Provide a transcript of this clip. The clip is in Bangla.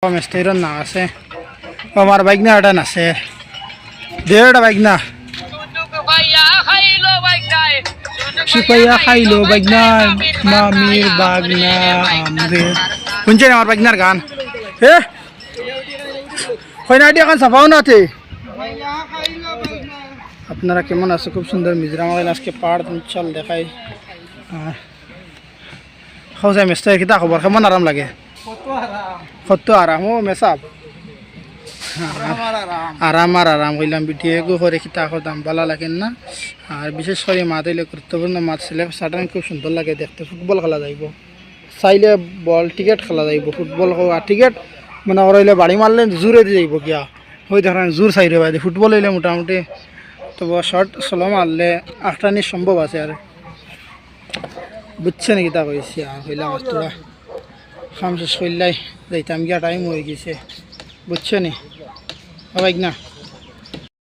মিস্ত্রির না আছে আমার বাইক না এটা নাচে দেড়টা বাইক না সিপাইয়া খাইলো বাইক না মামির বাগ না আমরে শুনছেন আমার বাইক নার গান হে কয়নাটি এখন চাপাও নাতে আপনারা কেমন আছে খুব সুন্দর মিজোরাম আজকে পাহাড় অঞ্চল দেখাই খাওয়া মিস্ত্রি কিতা খবর কেমন আরাম লাগে কত আরাম ও মেসাব আরাম আর আরাম কইলাম ভিডিও করে খিতা দাম ভালো লাগেন না আর বিশেষ করে মাছ হইলে গুরুত্বপূর্ণ মাছ ছিল সাধারণ খুব সুন্দর লাগে দেখতে ফুটবল খেলা যাইব চাইলে বল টিকেট খেলা যাইব ফুটবল আর টিকেট মানে ওরা হইলে বাড়ি মারলে জোরে দিয়ে যাইব গিয়া ওই ধরেন জোর চাইরে বাইরে ফুটবল হইলে মোটামুটি তবু শর্ট স্লো মারলে আটটানি সম্ভব আছে আর বুঝছে নাকি তা কইছি আর হইলাম তোরা খাম শেষ করলাই যাইতাম গিয়া টাইম হয়ে গেছে বুঝছো নি বাইক না